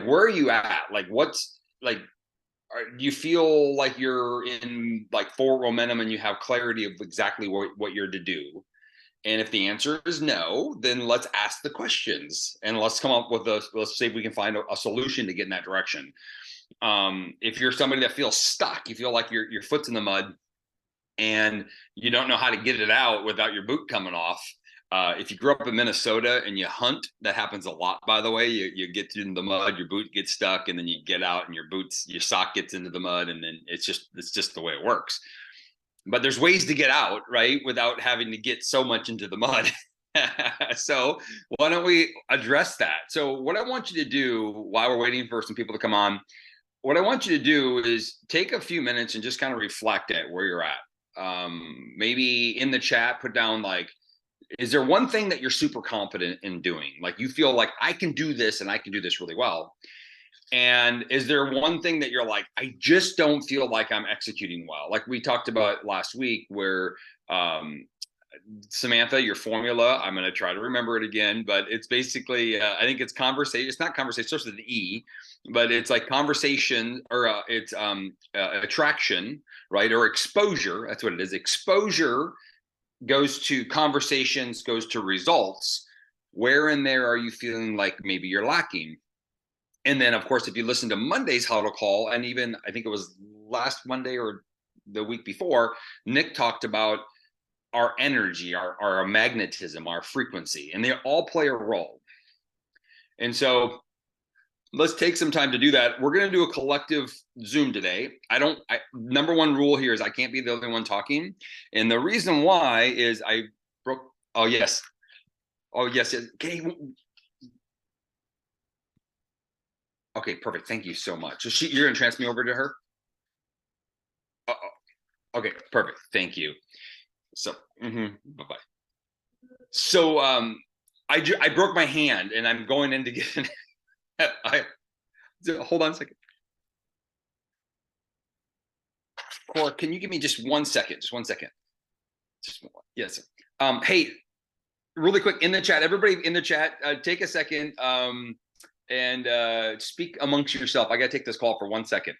where are you at? Like, what's like, do you feel like you're in like forward momentum and you have clarity of exactly what you're to do? And if the answer is no, then let's ask the questions and let's come up with let's see if we can find a solution to get in that direction. If you're somebody that feels stuck, you feel like your foot's in the mud and you don't know how to get it out without your boot coming off. If you grew up in Minnesota and you hunt, that happens a lot, by the way. You get in the mud, your boot gets stuck, and then you get out and your sock gets into the mud, and then it's just the way it works. But there's ways to get out, right, without having to get so much into the mud. So why don't we address that? So what I want you to do while we're waiting for some people to come on, what I want you to do is take a few minutes and just kind of reflect at where you're at. Maybe in the chat, put down like, is there one thing that you're super confident in doing? Like you feel like I can do this and I can do this really well. And is there one thing that you're like, I just don't feel like I'm executing well? Like we talked about last week, where Samantha, your formula, I'm going to try to remember it again, but it's basically, I think it's conversation. It's not conversation, it starts with an E, but it's like conversation or it's attraction, right? Or exposure. That's what it is. Exposure goes to conversations, goes to results. Where in there are you feeling like maybe you're lacking? And then, of course, if you listen to Monday's huddle call, and even I think it was last Monday or the week before, Nick talked about our energy, our magnetism, our frequency, and they all play a role. And so let's take some time to do that. We're going to do a collective Zoom today. Number one rule here is I can't be the only one talking. And the reason why is I broke, oh, yes. Oh, yes. Yes. Okay, perfect. Thank you so much. So you're going to transfer me over to her? Uh, okay, perfect. Thank you. So, bye-bye. So, I broke my hand and I'm going in to get an, hold on a second. Cora, can you give me just 1 second? Just 1 second. Yes. Hey, really quick in the chat, everybody in the chat, take a second and speak amongst yourself. I got to take this call for 1 second.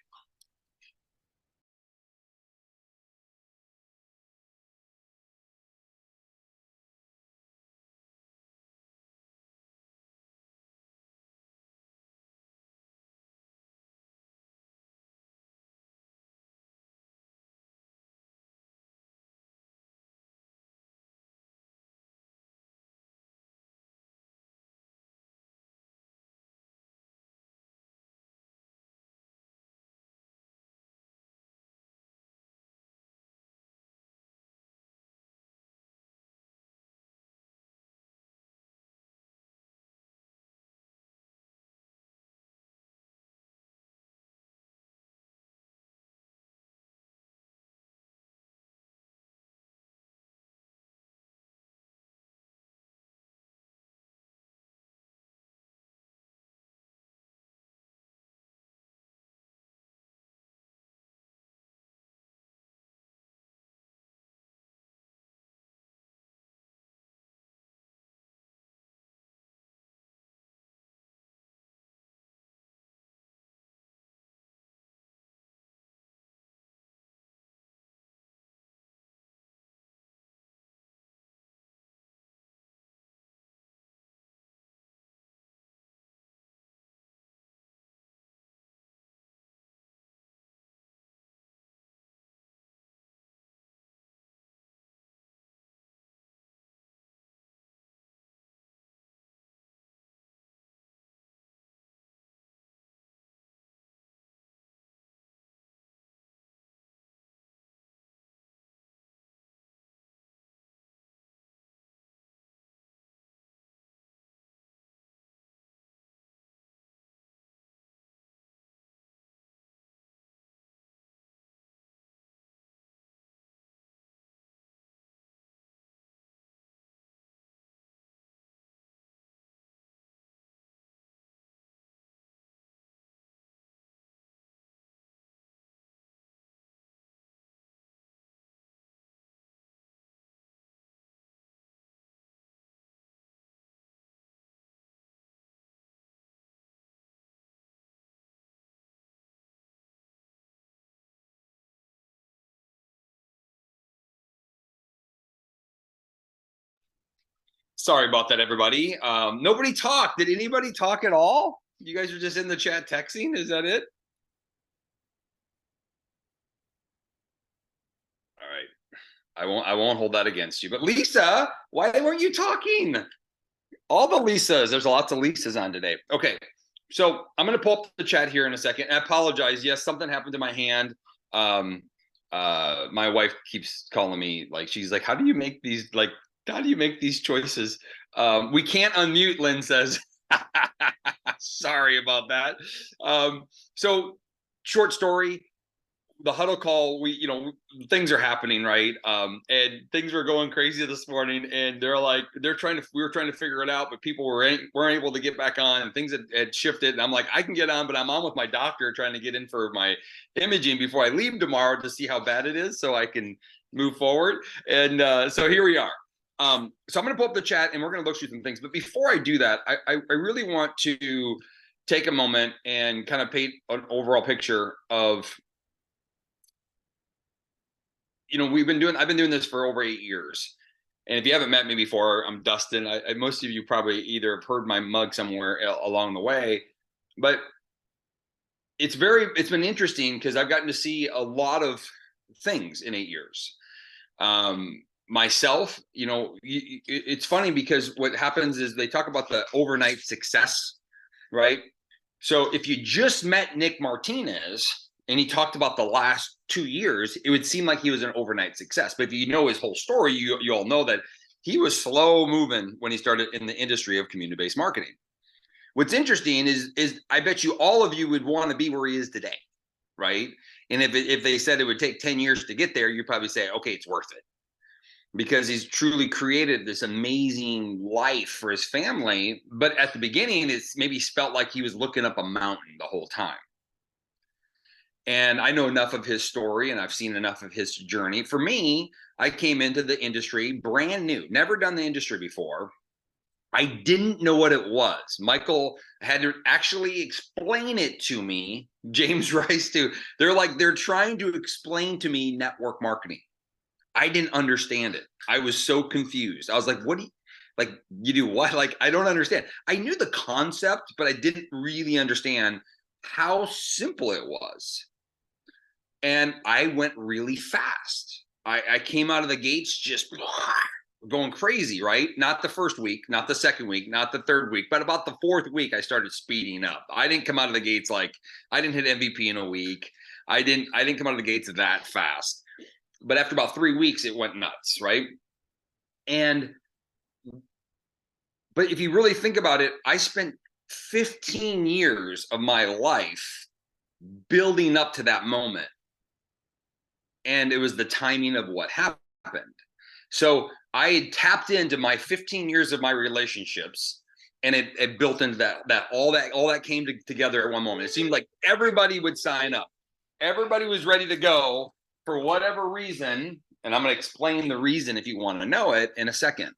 Sorry about that, everybody. Nobody talked. Did anybody talk at all? You guys are just in the chat texting. Is that it? All right. I won't hold that against you. But Lisa, why weren't you talking? All the Lisas. There's lots of Lisas on today. Okay. So I'm going to pull up the chat here in a second. I apologize. Yes, something happened to my hand. My wife keeps calling me, like, she's like, how do you make these choices? We can't unmute, Lynn says. Sorry about that. So short story, the huddle call, things are happening, right? And things were going crazy this morning, and we were trying to figure it out, but people weren't able to get back on, and things had shifted. And I'm like, I can get on, but I'm on with my doctor trying to get in for my imaging before I leave tomorrow to see how bad it is so I can move forward. And so here we are. So I'm going to pull up the chat and we're going to look through some things. But before I do that, I really want to take a moment and kind of paint an overall picture of, I've been doing this for over 8 years. And if you haven't met me before, I'm Dustin. Most of you probably either have heard my mug somewhere along the way, but it's been interesting because I've gotten to see a lot of things in 8 years. Myself, it's funny because what happens is they talk about the overnight success, right? So if you just met Nick Martinez and he talked about the last 2 years, it would seem like he was an overnight success. But if you know his whole story, you all know that he was slow moving when he started in the industry of community-based marketing. What's interesting is I bet you all of you would want to be where he is today, right? And if they said it would take 10 years to get there, you'd probably say, okay, it's worth it. Because he's truly created this amazing life for his family. But at the beginning, it's maybe felt like he was looking up a mountain the whole time. And I know enough of his story and I've seen enough of his journey. For me, I came into the industry brand new, never done the industry before. I didn't know what it was. Michael had to actually explain it to me. James Rice too. They're trying to explain to me network marketing. I didn't understand it. I was so confused. I was like, you do what? Like, I don't understand. I knew the concept, but I didn't really understand how simple it was. And I went really fast. I came out of the gates just going crazy, right? Not the first week, not the second week, not the third week, but about the fourth week, I started speeding up. I didn't come out of the gates like I didn't hit MVP in a week. I didn't come out of the gates that fast. But after about 3 weeks, it went nuts, right? But if you really think about it, I spent 15 years of my life building up to that moment. And it was the timing of what happened. So I had tapped into my 15 years of my relationships, and it built into that all that came together at one moment. It seemed like everybody would sign up. Everybody was ready to go for whatever reason. And I'm going to explain the reason if you want to know it in a second.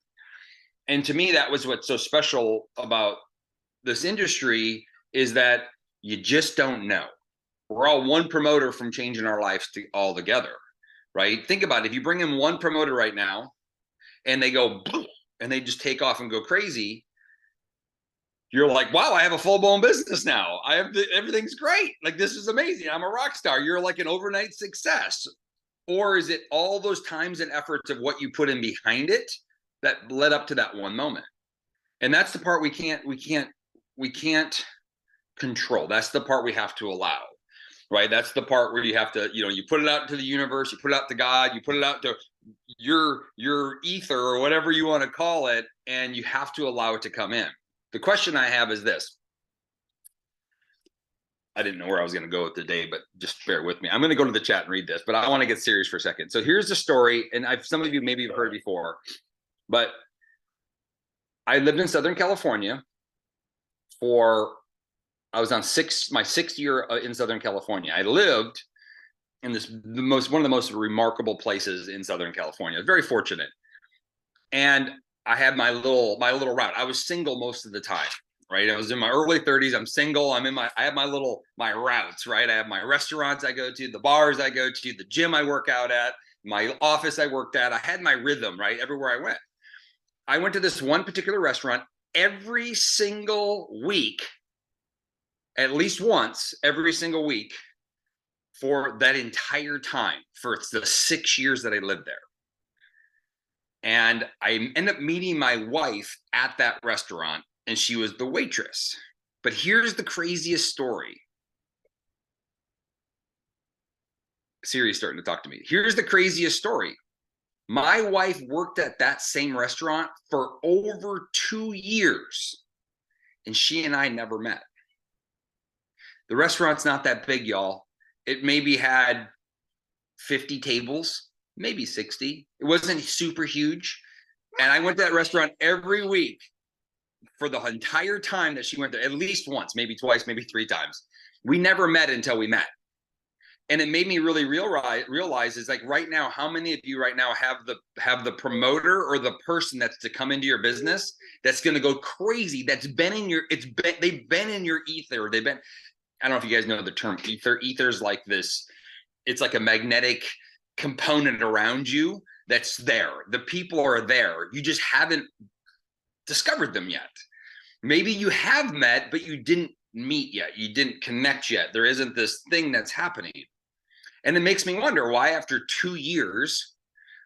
And to me, that was what's so special about this industry, is that you just don't know. We're all one promoter from changing our lives all together, right? Think about it. If you bring in one promoter right now and they go and they just take off and go crazy, you're like, wow, I have a full-blown business now. Everything's great. Like, this is amazing. I'm a rock star. You're like an overnight success. Or is it all those times and efforts of what you put in behind it that led up to that one moment? And that's the part we can't control. That's the part we have to allow, right? That's the part where you have to, you put it out into the universe, you put it out to God, you put it out to your ether or whatever you want to call it, and you have to allow it to come in. The question I have is this. I didn't know where I was going to go with today, but just bear with me. I'm going to go to the chat and read this, but I want to get serious for a second. So here's the story, and some of you maybe have heard it before, but I lived in Southern California I was on my sixth year in Southern California. I lived in one of the most remarkable places in Southern California. Very fortunate. And I had my little route. I was single most of the time, right? I was in my early 30s. I'm single. I have my routes, right? I have my restaurants I go to, the bars I go to, the gym I work out at, my office I worked at. I had my rhythm, right? Everywhere I went. I went to this one particular restaurant every single week, at least once every single week for that entire time, for the 6 years that I lived there. And I ended up meeting my wife at that restaurant, and she was the waitress. But here's the craziest story. Siri's starting to talk to me. Here's the craziest story. My wife worked at that same restaurant for over 2 years, and she and I never met. The restaurant's not that big, y'all. It maybe had 50 tables, maybe 60. It wasn't super huge. And I went to that restaurant every week for the entire time that she went there, at least once, maybe twice, maybe 3 times. We never met until we met. And it made me really realize is like right now, how many of you right now have the promoter or the person that's to come into your business that's going to go crazy, that's been in your, they've been in your ether. They've been, I don't know if you guys know the term ether. Ether's like this, it's like a magnetic component around you that's there. The people are there. You just haven't discovered them yet. Maybe you have met, but you didn't meet yet. You didn't connect yet. There isn't this thing that's happening. And it makes me wonder why after 2 years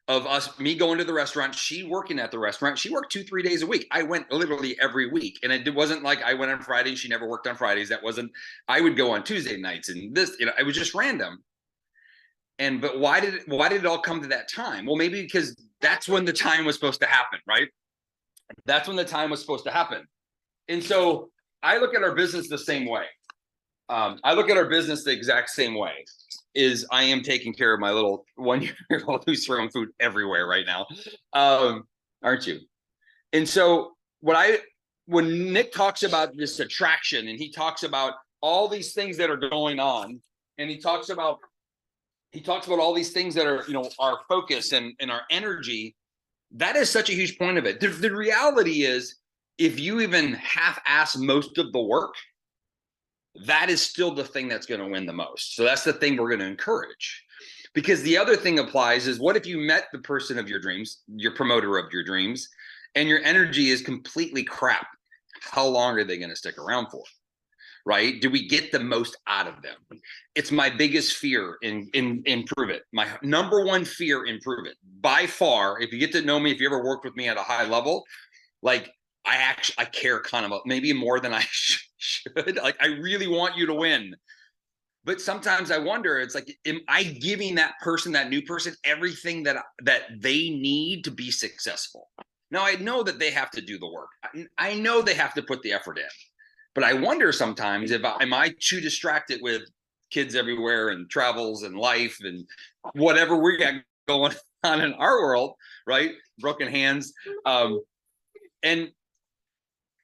of me going to the restaurant, she working at the restaurant, she worked 2-3 days a week. I went literally every week. And it wasn't like I went on Fridays. She never worked on Fridays. That wasn't, I would go on Tuesday nights and this, it was just random. But why did it all come to that time? Well, maybe because that's when the time was supposed to happen, right? That's when the time was supposed to happen. And so I look at our business the same way. I look at our business the exact same way. Is I am taking care of my little 1-year-old who's throwing food everywhere right now. Aren't you? And so when Nick talks about this attraction and he talks about all these things that are going on, and he talks about all these things that are, our focus and our energy, that is such a huge point of it. The reality is, if you even half-ass most of the work, that is still the thing that's going to win the most. So that's the thing we're going to encourage. Because the other thing applies is, what if you met the person of your dreams, your promoter of your dreams, and your energy is completely crap? How long are they going to stick around for? Right? Do we get the most out of them? It's my biggest fear in improve it. My number one fear, improve it. By far, if you get to know me, if you ever worked with me at a high level, like I care kind of maybe more than I should. Like, I really want you to win. But sometimes I wonder, it's like, am I giving that person, that new person, everything that they need to be successful? Now, I know that they have to do the work. I know they have to put the effort in. But I wonder sometimes, am I too distracted with kids everywhere and travels and life and whatever we got going on in our world, right? Broken hands. And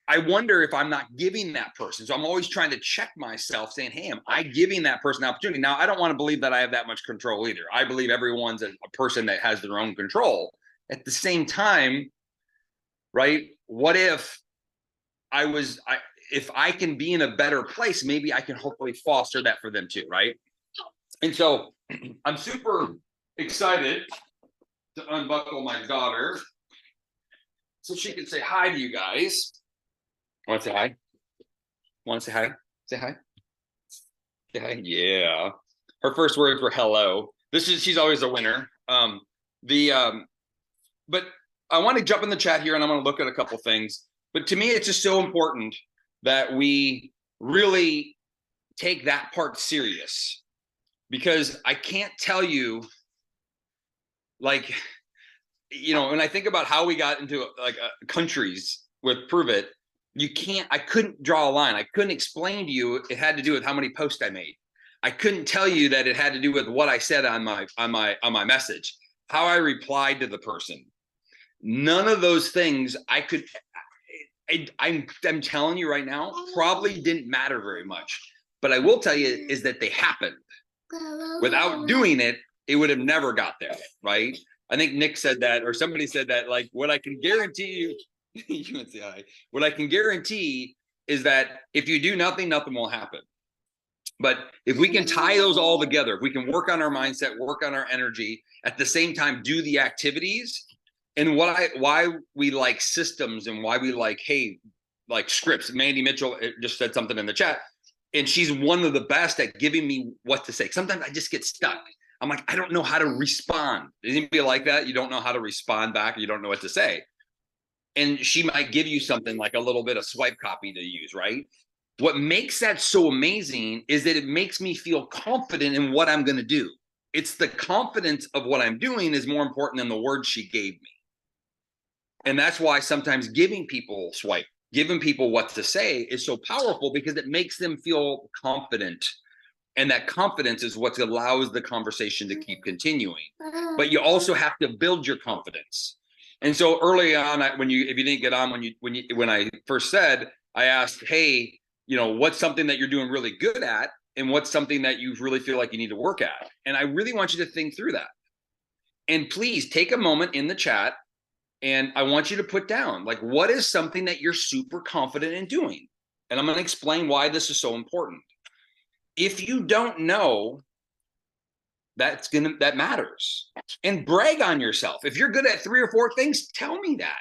I wonder if I'm not giving that person. So I'm always trying to check myself, saying, hey, am I giving that person opportunity? Now, I don't want to believe that I have that much control either. I believe everyone's a person that has their own control. At the same time, right? What if if I can be in a better place, maybe I can hopefully foster that for them too, right? And so I'm super excited to unbuckle my daughter so she can say hi to you guys. Want to say hi? Want to say hi? Say hi. Say hi. Yeah. Her first words were hello. She's always a winner. But I want to jump in the chat here, and I'm going to look at a couple things. But to me, it's just so important that we really take that part serious, because I can't tell you, like, when I think about how we got into countries with Prove It, I couldn't draw a line. I couldn't explain to you it had to do with how many posts I made. I couldn't tell you that it had to do with what I said on my message, how I replied to the person. None of those things I'm telling you right now, probably didn't matter very much. But I will tell you is that they happened. Without doing it, it would have never got there, right? I think Nick said that, or somebody said that, like, what I can guarantee you, you can say hi. What I can guarantee is that if you do nothing, nothing will happen. But if we can tie those all together, if we can work on our mindset, work on our energy, at the same time do the activities, And why we like systems and why we like, hey, like scripts. Mandy Mitchell just said something in the chat, and she's one of the best at giving me what to say. Sometimes I just get stuck. I'm like, I don't know how to respond. Is anybody like that? You don't know how to respond back, or you don't know what to say. And she might give you something like a little bit of swipe copy to use, right? What makes that so amazing is that it makes me feel confident in what I'm going to do. It's the confidence of what I'm doing is more important than the words she gave me. And that's why sometimes giving people what to say is so powerful, because it makes them feel confident. And that confidence is what allows the conversation to keep continuing. But you also have to build your confidence. And so early on, if you didn't get on when I first said, I asked, hey, what's something that you're doing really good at, and what's something that you really feel like you need to work at? And I really want you to think through that. And please take a moment in the chat, and I want you to put down, like, what is something that you're super confident in doing? And I'm going to explain why this is so important. If you don't know, that matters. And brag on yourself. If you're good at 3 or 4 things, tell me that.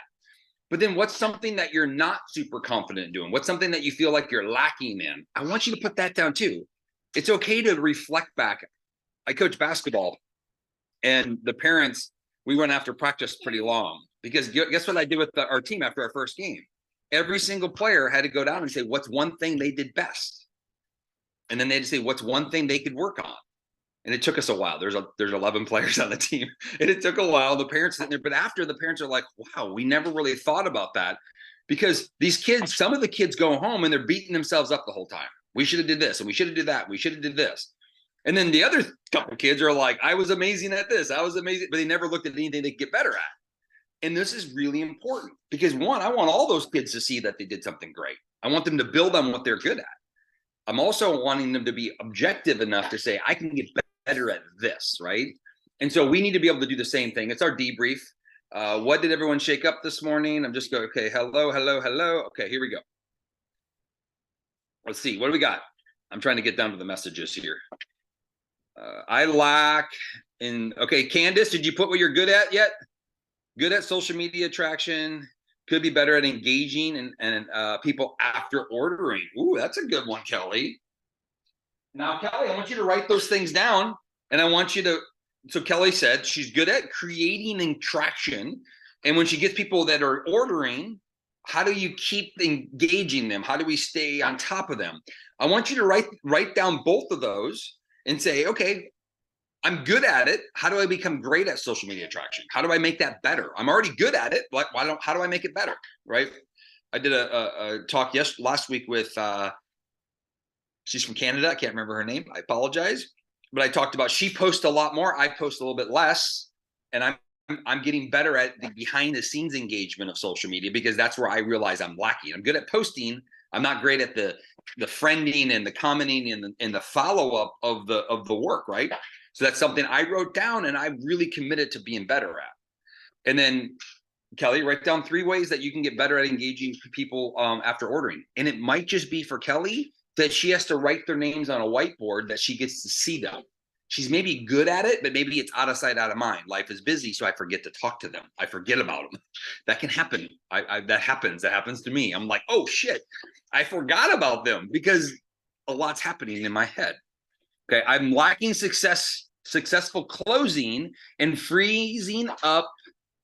But then what's something that you're not super confident in doing? What's something that you feel like you're lacking in? I want you to put that down too. It's okay to reflect back. I coach basketball, and the parents, we went after practice pretty long, because guess what I did with our team after our first game? Every single player had to go down and say, what's one thing they did best? And then they had to say, what's one thing they could work on? And it took us a while. There's 11 players on the team, and it took a while. The parents sitting there, but after, the parents are like, wow, we never really thought about that, because these kids, some of the kids go home and they're beating themselves up the whole time. We should have did this, and we should have did that. We should have did this. And then the other couple kids are like, I was amazing at this. I was amazing, but they never looked at anything they could get better at. And this is really important, because one, I want all those kids to see that they did something great. I want them to build on what they're good at. I'm also wanting them to be objective enough to say, I can get better at this, right? And so we need to be able to do the same thing. It's our debrief. What did everyone shake up this morning? I'm just going, okay, hello. Okay, here we go. Let's see, what do we got? I'm trying to get down to the messages here. I lack in, okay, Candace, did you put what you're good at yet? Good at social media attraction, could be better at engaging and people after ordering. Ooh, that's a good one, Kelly. Now, Kelly, I want you to write those things down, and I want you to, so Kelly said she's good at creating attraction. And when she gets people that are ordering, how do you keep engaging them? How do we stay on top of them? I want you to write down both of those and say, okay, I'm good at it. How do I become great at social media attraction? How do I make that better? I'm already good at it. How do I make it better? Right. I did a talk last week with, she's from Canada. I can't remember her name. I apologize. But I talked about, she posts a lot more. I post a little bit less. And I'm getting better at the behind the scenes engagement of social media, because that's where I realize I'm lacking. I'm good at posting. I'm not great at the friending and the commenting and the follow-up of the work, right? So that's something I wrote down, and I really committed to being better at. And then, Kelly, write down 3 ways that you can get better at engaging people after ordering. And it might just be for Kelly that she has to write their names on a whiteboard that she gets to see them. She's maybe good at it, but maybe it's out of sight, out of mind. Life is busy, so I forget to talk to them. I forget about them. That can happen. That happens. That happens to me. I'm like, oh shit, I forgot about them, because a lot's happening in my head. Okay, I'm lacking successful closing and freezing up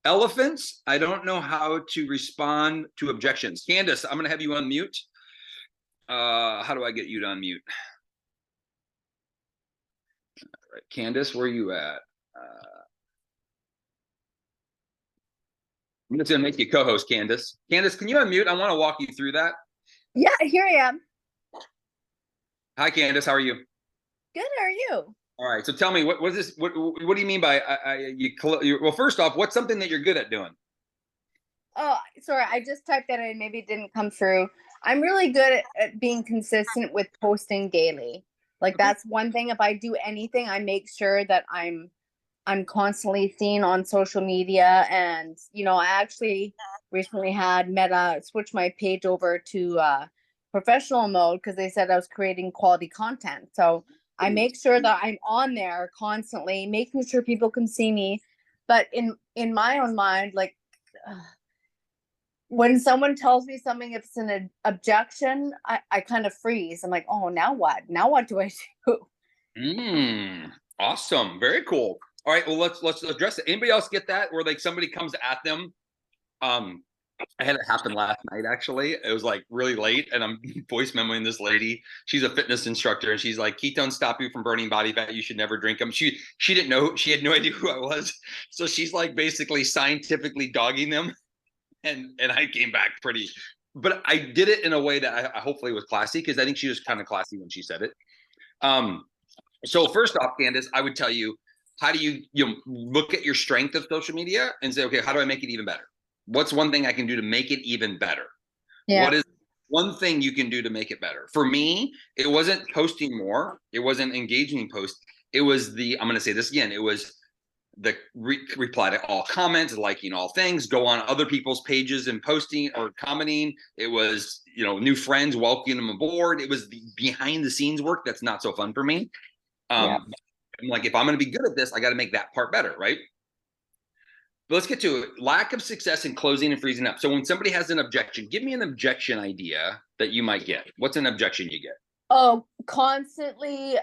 elephants. I don't know how to respond to objections. Candace, I'm going to have you unmute. How do I get you to unmute? All right, Candace, where are you at? I'm just going to make you co-host, Candace. Candace, can you unmute? I want to walk you through that. Yeah, here I am. Hi, Candace. How are you? Good. How are you? All right. So tell me, what is this? What do you mean by well, first off, what's something that you're good at doing? Oh, sorry. I just typed that in. Maybe it didn't come through. I'm really good at being consistent with posting daily. Like, that's one thing. If I do anything, I make sure that I'm constantly seen on social media. And, I actually recently had Meta switch my page over to professional mode, because they said I was creating quality content. So I make sure that I'm on there constantly, making sure people can see me. But in my own mind, like, when someone tells me something, if it's an objection, I kind of freeze. I'm like, oh, now what? Now what do I do? Awesome. Very cool. All right. Well, let's address it. Anybody else get that where like somebody comes at them? Um, I had it happen last night actually. It was like really late, and I'm voice memoing this lady. She's a fitness instructor, and she's like, "Ketones stop you from burning body fat. You should never drink them." She didn't know. She had no idea who I was, so she's like basically scientifically dogging them, and I came back pretty. But I did it in a way that I hopefully was classy, because I think she was kind of classy when she said it. Um, so first off, Candace, I would tell you, how do you look at your strength of social media and say, okay, how do I make it even better? What's one thing I can do to make it even better? Yeah. What is one thing you can do to make it better? For me, it wasn't posting more. It wasn't engaging posts. It was I'm going to say this again. It was the reply to all comments, liking all things, go on other people's pages and posting or commenting. It was, new friends, welcoming them aboard. It was the behind the scenes work that's not so fun for me. Yeah. I'm like, if I'm going to be good at this, I got to make that part better, right? But let's get to it. Lack of success in closing and freezing up. So when somebody has an objection, give me an objection idea that you might get. What's an objection you get? Oh, constantly,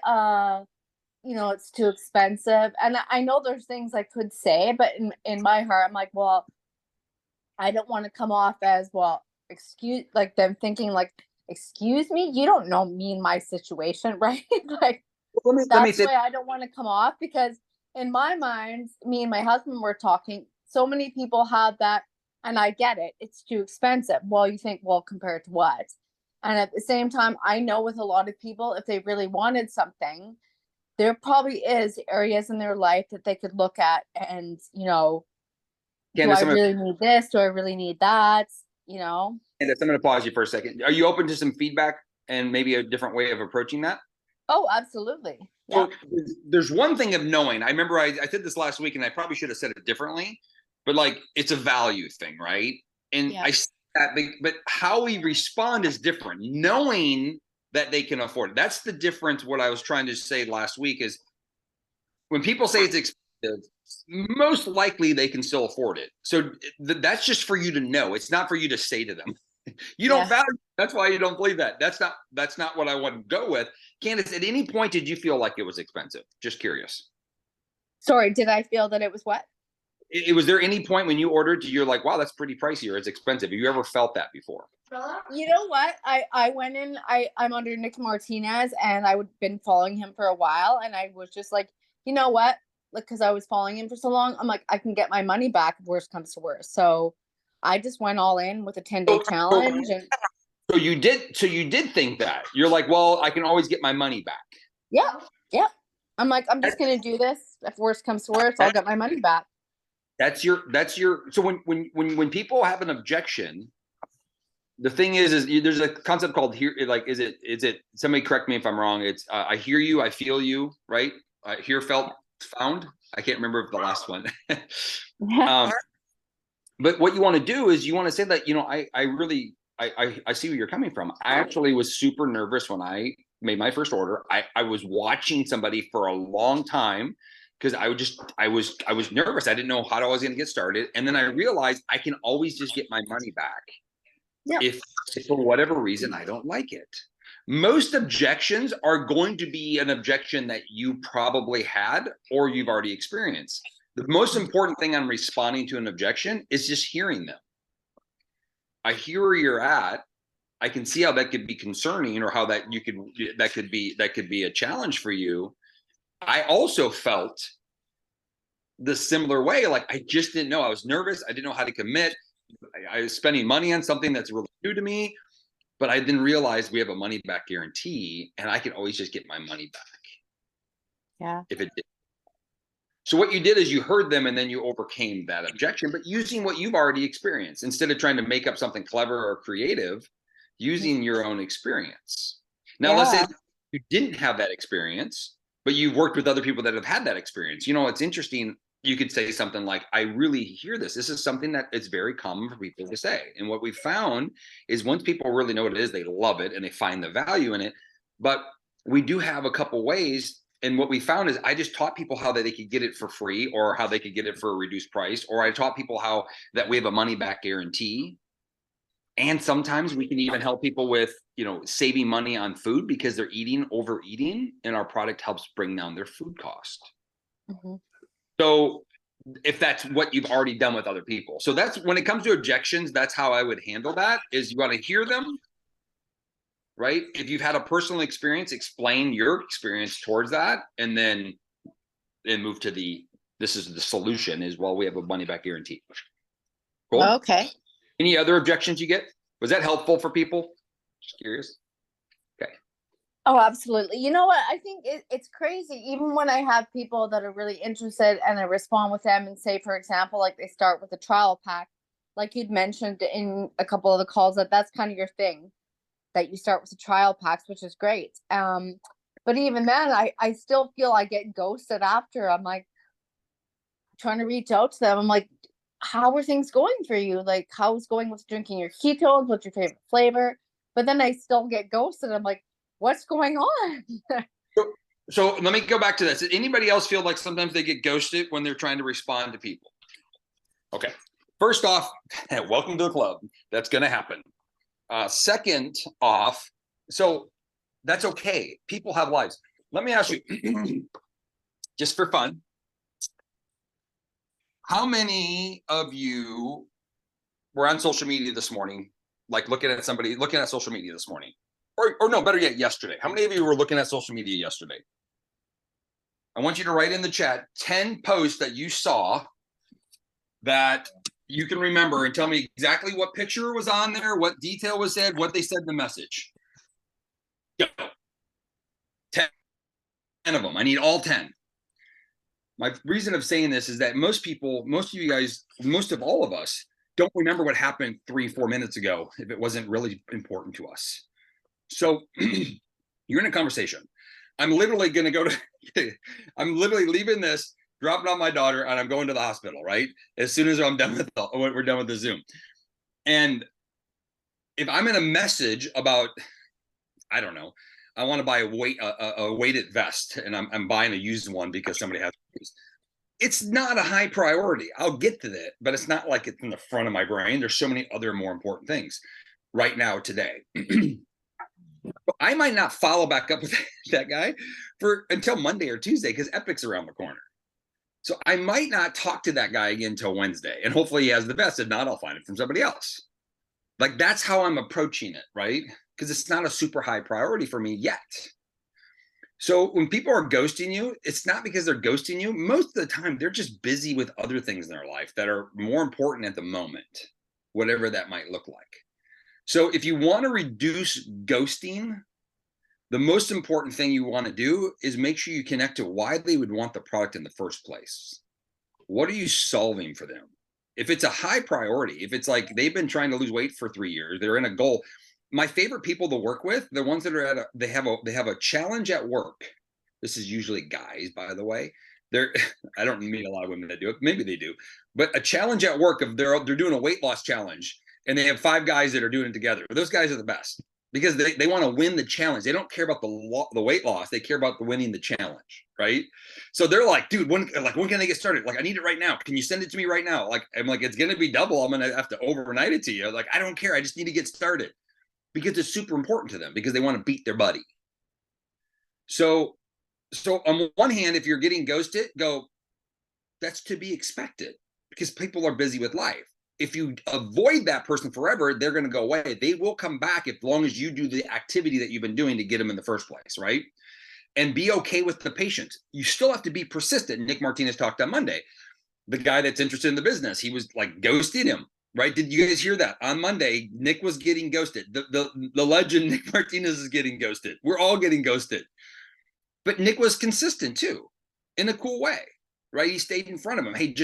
it's too expensive. And I know there's things I could say, but in my heart, I'm like, well, I don't want to come off as, well, excuse, like them thinking like, excuse me, you don't know me and my situation, right? Like, Let me that's say, why I don't want to come off, because in my mind, me and my husband were talking, so many people have that, and I get it. It's too expensive. Well, you think, well, compared to what? And at the same time, I know with a lot of people, if they really wanted something, there probably is areas in their life that they could look at and, do I Candace, really need this? Do I really need that? You know? Candace, I'm going to pause you for a second. Are you open to some feedback and maybe a different way of approaching that? Oh, absolutely. Yeah. So there's one thing of knowing. I remember I said this last week, and I probably should have said it differently, but like it's a value thing, right? And Yeah. I said that, but how we respond is different. Knowing that they can afford it. That's the difference. What I was trying to say last week is when people say it's expensive, most likely they can still afford it. So that's just for you to know. It's not for you to say to them. You don't Yeah. value. That's why you don't believe that. That's not what I want to go with. Candace, at any point did you feel like it was expensive? Just curious. Sorry, did I feel that it was what? Was there any point when you ordered, you're like, wow, that's pretty pricey or it's expensive? Have you ever felt that before? You know what? I went in. I'm under Nick Martinez, and I would been following him for a while, and I was just like, you know what? Like, because I was following him for so long, I'm like, I can get my money back if worst comes to worst. So I just went all in with a 10-day challenge, and So you did think that. You're like, well, I can always get my money back. yeah, yeah. I'm like, I'm just gonna do this. If worst comes to worst, I'll get my money back. That's your so when people have an objection, the thing is there's a concept called here, like, is it somebody correct me if I'm wrong. It's I hear you, I feel you, right? Hear, felt, found. I can't remember the last one. um, but what you want to do is you want to say that, I really I see where you're coming from. I actually was super nervous when I made my first order. I was watching somebody for a long time because I was nervous. I didn't know how I was going to get started, and then I realized I can always just get my money back Yeah. if for whatever reason I don't like it. Most objections are going to be an objection that you probably had or you've already experienced. The most important thing on responding to an objection is just hearing them. I hear where you're at. I can see how that could be concerning, or how that could be a challenge for you. I also felt the similar way. Like, I just didn't know. I was nervous. I didn't know how to commit. I was spending money on something that's really new to me, but I didn't realize we have a money back guarantee, and I can always just get my money back Yeah. if it did. So what you did is you heard them and then you overcame that objection, but using what you've already experienced instead of trying to make up something clever or creative, using your own experience. Now, let's say Yeah. you didn't have that experience, but you've worked with other people that have had that experience. It's interesting. You could say something like, I really hear this. This is something that is very common for people to say. And what we found is once people really know what it is, they love it and they find the value in it. But we do have a couple ways. And what we found is I just taught people how that they could get it for free or how they could get it for a reduced price, or I taught people how that we have a money back guarantee. And sometimes we can even help people with, saving money on food because they're overeating, and our product helps bring down their food cost. Mm-hmm. So if that's what you've already done with other people. So that's when it comes to objections, that's how I would handle that, is you want to hear them, right? If you've had a personal experience, explain your experience towards that, and then move to this is the solution is, well, we have a money back guarantee. Cool. Okay. Any other objections you get? Was that helpful for people? Just curious. Okay. Oh, absolutely. You know what? I think it's crazy. Even when I have people that are really interested and I respond with them and say, for example, like they start with a trial pack, like you'd mentioned in a couple of the calls, that's kind of your thing, that you start with the trial packs, which is great. But even then, I still feel I get ghosted after. I'm like trying to reach out to them. I'm like, how are things going for you? Like, how's going with drinking your ketones? What's your favorite flavor? But then I still get ghosted. I'm like, what's going on? So let me go back to this. Does anybody else feel like sometimes they get ghosted when they're trying to respond to people? Okay. First off, welcome to the club. That's going to happen. Second off, so that's okay. People have lives. Let me ask you, just for fun, how many of you were on social media this morning, like looking at social media this morning? Or no, better yet, yesterday. How many of you were looking at social media yesterday? I want you to write in the chat 10 posts that you saw that you can remember, and tell me exactly what picture was on there, what detail was said, what they said in the message. Go. 10 of them. I need all 10. My reason of saying this is that most of you guys, most of all of us, don't remember what happened 3-4 minutes ago if it wasn't really important to us. So you're in a conversation. I'm literally I'm literally leaving this, dropping off my daughter, and I'm going to the hospital, right? As soon as we're done with the Zoom. And if I'm in a message about, I don't know, I want to buy a weighted vest, and I'm buying a used one because somebody has it. It's not a high priority. I'll get to that, but it's not like it's in the front of my brain. There's so many other more important things right now today. I might not follow back up with that guy until Monday or Tuesday because Epic's around the corner. So I might not talk to that guy again until Wednesday, and hopefully he has the vest. If not, I'll find it from somebody else. Like, that's how I'm approaching it, right? Because it's not a super high priority for me yet. So when people are ghosting you, it's not because they're ghosting you. Most of the time, they're just busy with other things in their life that are more important at the moment, whatever that might look like. So if you want to reduce ghosting, the most important thing you want to do is make sure you connect to why they would want the product in the first place. What are you solving for them? If it's a high priority, if it's like they've been trying to lose weight for 3 years, they're in a goal. My favorite people to work with, the ones that are they have a challenge at work. This is usually guys, by the way. I don't meet a lot of women that do it. Maybe they do, but a challenge at work of they're doing a weight loss challenge, and they have 5 guys that are doing it together. Those guys are the best because they want to win the challenge. They don't care about the weight loss. They care about winning the challenge, right? So they're like, dude, when can I get started? Like, I need it right now. Can you send it to me right now? Like, I'm like, it's gonna be double. I'm gonna have to overnight it to you. Like, I don't care. I just need to get started because it's super important to them because they want to beat their buddy. So on one hand, if you're getting ghosted, go, that's to be expected because people are busy with life. If you avoid that person forever, they're going to go away. They will come back as long as you do the activity that you've been doing to get them in the first place, right? And be okay with the patience. You still have to be persistent. Nick Martinez talked on Monday. The guy that's interested in the business, he was like ghosted him, right? Did you guys hear that? On Monday, Nick was getting ghosted. The legend Nick Martinez is getting ghosted. We're all getting ghosted. But Nick was consistent too, in a cool way, right? He stayed in front of him. Hey,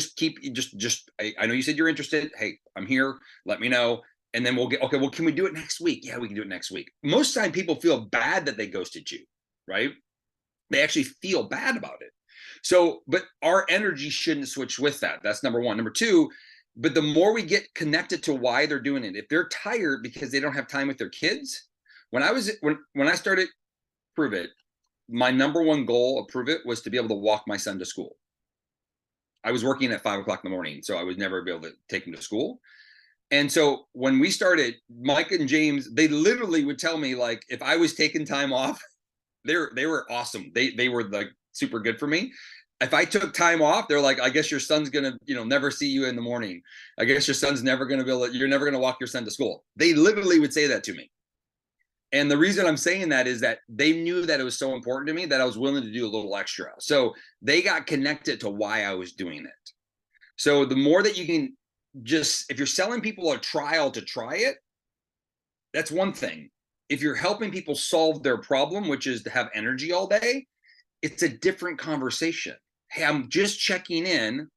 I know you said you're interested. Hey, I'm here. Let me know. And then okay, well, can we do it next week? Yeah, we can do it next week. Most time people feel bad that they ghosted you, right? They actually feel bad about it. So, but our energy shouldn't switch with that. That's number one. Number two, but the more we get connected to why they're doing it, if they're tired because they don't have time with their kids, when I started Prove It, my number one goal of Prove It was to be able to walk my son to school. I was working at 5 o'clock in the morning, so I would never be able to take him to school. And so when we started, Mike and James, they literally would tell me, like, if I was taking time off, they were awesome. They were like super good for me. If I took time off, they're like, I guess your son's gonna, never see you in the morning. I guess your son's never gonna be able to, you're never gonna walk your son to school. They literally would say that to me. And the reason I'm saying that is that they knew that it was so important to me that I was willing to do a little extra. So they got connected to why I was doing it. So the more that you can if you're selling people a trial to try it, that's one thing. If you're helping people solve their problem, which is to have energy all day, it's a different conversation. Hey, I'm just checking in.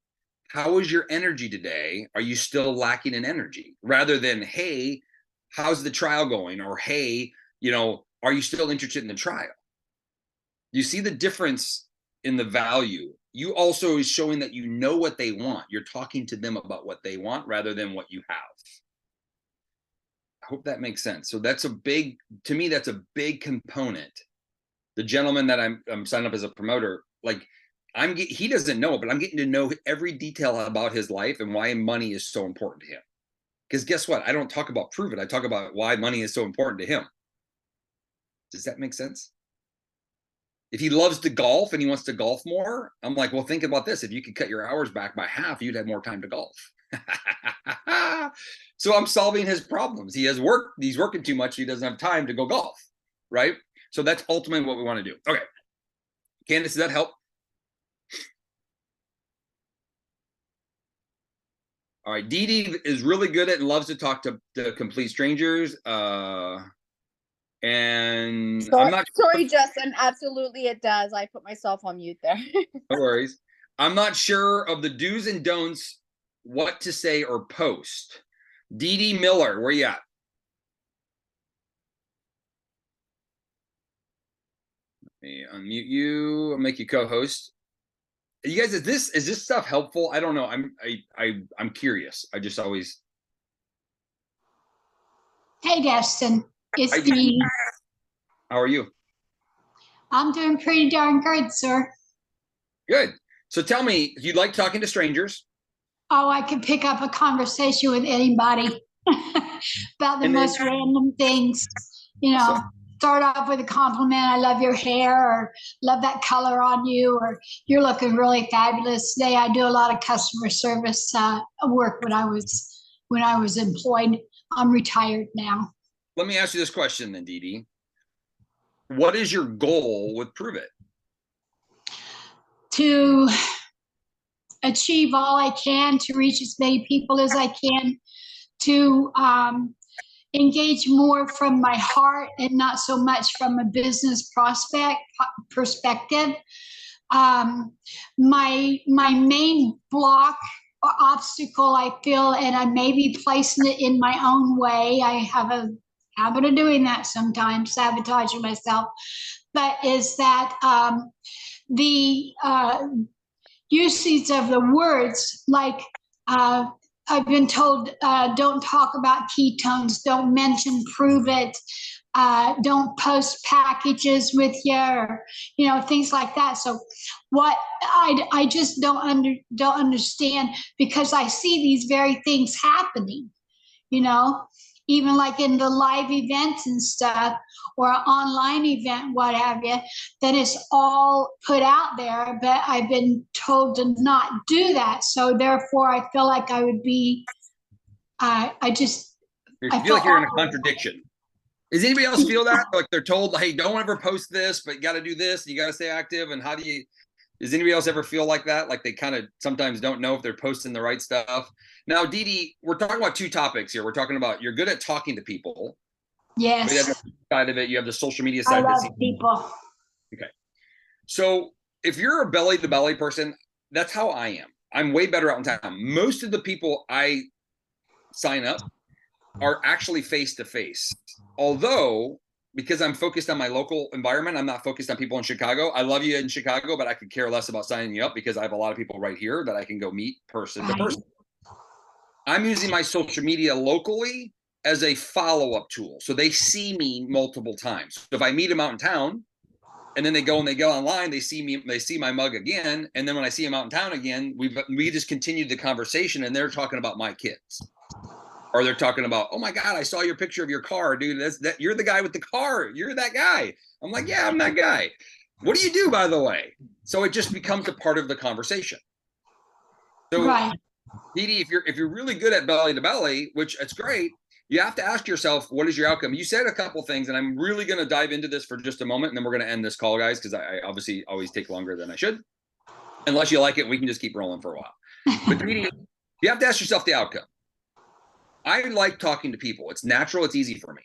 How is your energy today? Are you still lacking in energy? Rather than, hey, how's the trial going? Or, hey, are you still interested in the trial? You see the difference in the value. You also is showing that you know what they want. You're talking to them about what they want rather than what you have. I hope that makes sense. So that's to me, that's a big component. The gentleman that I'm signed up as a promoter, like he doesn't know it, but I'm getting to know every detail about his life and why money is so important to him. Because guess what? I don't talk about Prove It. I talk about why money is so important to him. Does that make sense? If he loves to golf and he wants to golf more, I'm like, well, think about this. If you could cut your hours back by half, you'd have more time to golf. So I'm solving his problems. He's working too much. He doesn't have time to go golf, right? So that's ultimately what we want to do. Okay. Candace, does that help? All right. Dee Dee is really good at and loves to talk to complete strangers. And I'm not sorry, Justin. Absolutely, it does. I put myself on mute there. No worries. I'm not sure of the do's and don'ts, what to say or post. Dee Dee Miller, where you at? Let me unmute you. I'll make you co-host. You guys, is this stuff helpful? I don't know. I'm curious. I just always. Hey, Destin. It's Dee. How are you? I'm doing pretty darn good, sir. Good. So tell me, do you like talking to strangers? Oh, I could pick up a conversation with anybody about the most random things. Start off with a compliment. I love your hair, or love that color on you, or you're looking really fabulous today. I do a lot of customer service work when I was employed. I'm retired now. Let me ask you this question then, Dee Dee. What is your goal with Prove It? To achieve all I can, to reach as many people as I can, to engage more from my heart and not so much from a business perspective. My main block or obstacle, I feel, and I may be placing it in my own way. I have a habit of doing that sometimes, sabotaging myself, but is that the usage of the words, like I've been told, don't talk about ketones, don't mention Prove It, don't post packages with you, or things like that. So what I just don't understand, because I see these very things happening, even like in the live events and stuff, or online event, what have you, then it's all put out there, but I've been told to not do that. So therefore I feel like I would be, I feel like you're in a contradiction. Does anybody else feel that? Like they're told, hey, don't ever post this, but you got to do this, you got to stay active. And does anybody else ever feel like that? Like they kind of sometimes don't know if they're posting the right stuff. Now, Dee Dee, we're talking about two topics here. We're talking about you're good at talking to people. Yes. But you have the side of it. You have the social media side. I love people. Okay. So if you're a belly to belly person, that's how I am. I'm way better out in town. Most of the people I sign up are actually face to face. Although, because I'm focused on my local environment, I'm not focused on people in Chicago. I love you in Chicago, but I could care less about signing you up because I have a lot of people right here that I can go meet person to person. I'm using my social media locally as a follow-up tool. So they see me multiple times. So if I meet them out in town, And then they go online, they see me, they see my mug again. And then when I see them out in town again, we just continued the conversation, and they're talking about my kids. Or they're talking about, oh my God, I saw your picture of your car, dude. You're the guy with the car. You're that guy. I'm like, yeah, I'm that guy. What do you do, by the way? So it just becomes a part of the conversation. So, Right. Dee Dee, if you're really good at belly to belly, which it's great, you have to ask yourself, what is your outcome? You said a couple things, and I'm really going to dive into this for just a moment, and then we're going to end this call, guys, because I obviously always take longer than I should. Unless you like it, we can just keep rolling for a while. But Dee Dee, you have to ask yourself the outcome. I like talking to people. It's natural. It's easy for me.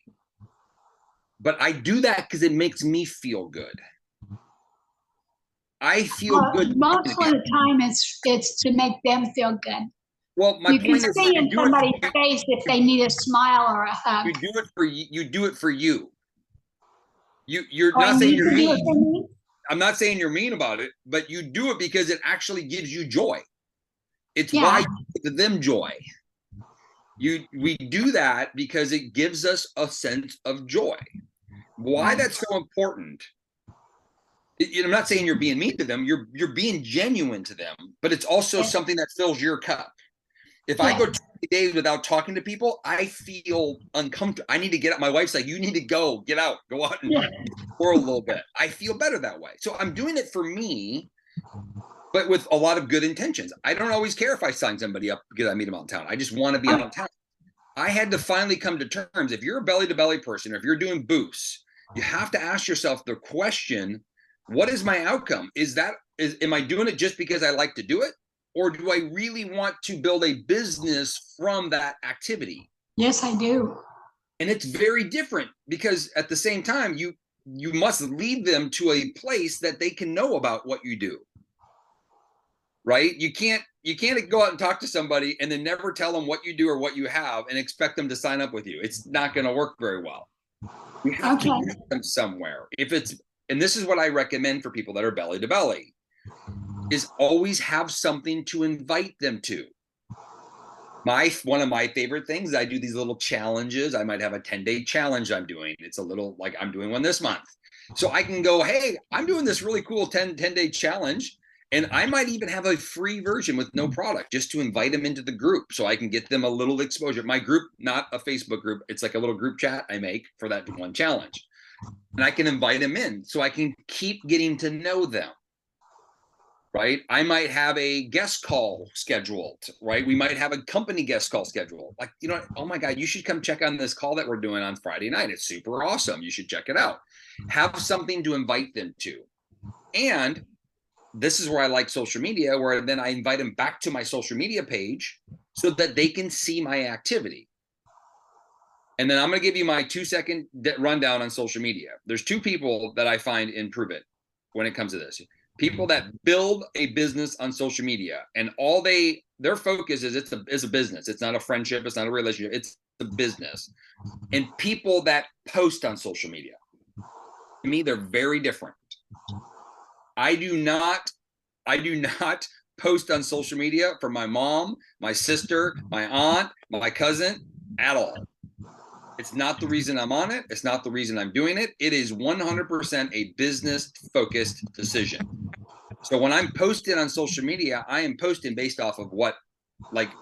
But I do that because it makes me feel good. I feel good. Most of the time, it's to make them feel good. Well, my you point can is, see in somebody's face if they need a smile or a hug. You do it for you. You do it for you. You're Oh, not saying you're do it mean. for me? I'm not saying you're mean about it, but you do it because it actually gives you joy. It's Yeah. why you give them joy. We do that because it gives us a sense of joy. Why that's so important? I'm not saying you're being mean to them. You're being genuine to them, but it's also something that fills your cup. If I go 20 days without talking to people, I feel uncomfortable. I need to get up. My wife's like, you need to go out and explore a little bit. I feel better that way. So I'm doing it for me, but with a lot of good intentions. I don't always care if I sign somebody up because I meet them out in town. I just want to be out in town. I had to finally come to terms. If you're a belly to belly person, or if you're doing boosts, you have to ask yourself the question, what is my outcome? Am I doing it just because I like to do it? Or do I really want to build a business from that activity? Yes, I do. And it's very different because at the same time, you must lead them to a place that they can know about what you do. Right? You can't go out and talk to somebody and then never tell them what you do or what you have and expect them to sign up with you. It's not going to work very well. You have to get them somewhere. And this is what I recommend for people that are belly to belly, is always have something to invite them to. One of my favorite things, I do these little challenges. I might have a 10-day challenge I'm doing. It's a little like I'm doing one this month. So I can go, hey, I'm doing this really cool 10-day challenge. And I might even have a free version with no product just to invite them into the group so I can get them a little exposure. My group, not a Facebook group, it's like a little group chat I make for that one challenge. And I can invite them in so I can keep getting to know them. Right? I might have a guest call scheduled, right? We might have a company guest call scheduled. Like, oh my God, you should come check on this call that we're doing on Friday night. It's super awesome. You should check it out. Have something to invite them to. And this is where I like social media, where then I invite them back to my social media page so that they can see my activity. And then I'm going to give you my 2-second rundown on social media. There's two people that I find improve it when it comes to this. People that build a business on social media, and their focus is it's a business. It's not a friendship. It's not a relationship. It's a business. And people that post on social media, to me, they're very different. I do not post on social media for my mom, my sister, my aunt, my cousin at all. It's not the reason I'm on it. It's not the reason I'm doing it. It is 100% a business-focused decision. So when I'm posting on social media, I am posting based off of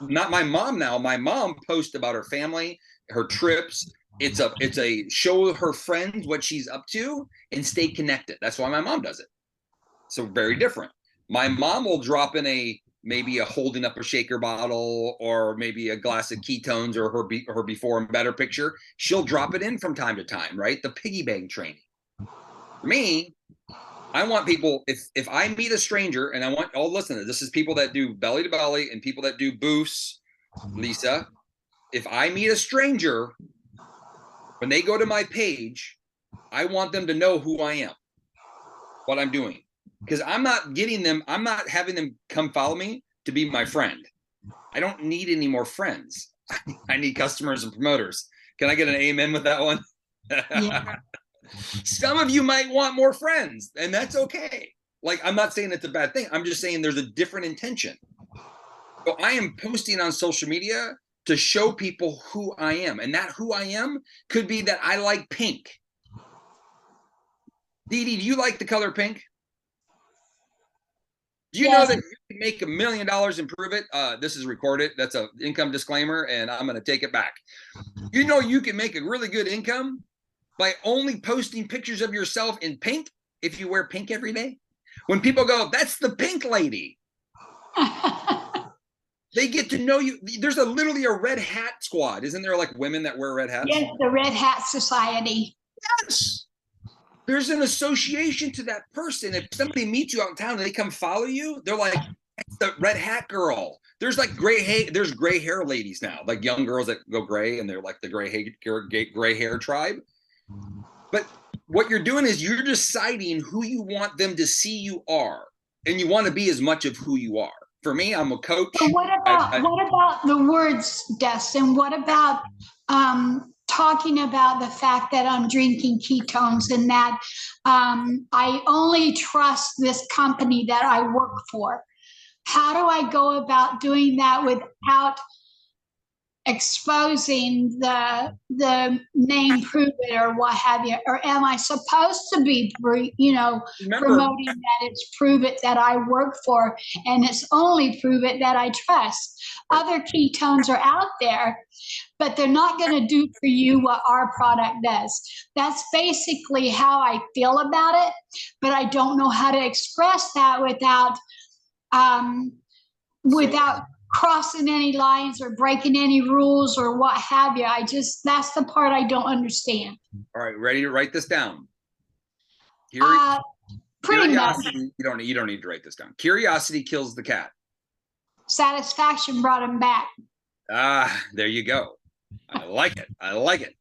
not my mom now. My mom posts about her family, her trips. It's a show her friends what she's up to and stay connected. That's why my mom does it. So very different. My mom will drop in maybe a holding up a shaker bottle or maybe a glass of ketones or her before and better picture. She'll drop it in from time to time, right? The piggy bank training. For me, I want people, if I meet a stranger and listen to this is people that do belly to belly and people that do boosts, Lisa, if I meet a stranger, when they go to my page, I want them to know who I am, what I'm doing. Because I'm not having them come follow me to be my friend. I don't need any more friends. I need customers and promoters. Can I get an amen with that one? Yeah. Some of you might want more friends, and that's okay. Like, I'm not saying it's a bad thing. I'm just saying there's a different intention. So I am posting on social media to show people who I am. And that who I am could be that I like pink. Dee Dee, do you like the color pink? Do you know Yes. that you can make $1 million and prove it? This is recorded. That's an income disclaimer, and I'm going to take it back. You know you can make a really good income by only posting pictures of yourself in pink if you wear pink every day. When people go, that's the pink lady, they get to know you. There's literally a red hat squad. Isn't there like women that wear red hats? Yes, the Red Hat Society. Yes. There's an association to that person. If somebody meets you out in town and they come follow you, they're like, it's the red hat girl. There's like there's gray hair ladies now, like young girls that go gray and they're like the gray hair tribe. But what you're doing is you're deciding who you want them to see you are, and you want to be as much of who you are. For me, I'm a coach. So what about the words, Dustin? What about talking about the fact that I'm drinking ketones and that I only trust this company that I work for? How do I go about doing that without exposing the name Prove It or what have you? Or am I supposed to be, Remember, promoting that it's Prove It that I work for and it's only Prove It that I trust? Other ketones are out there, but they're not going to do for you what our product does. That's basically how I feel about it, but I don't know how to express that without crossing any lines or breaking any rules or what have you. That's the part I don't understand. All right, ready to write this down? Pretty much. You don't need to write this down. Curiosity kills the cat. Satisfaction brought him back. There you go. I like it. I like it.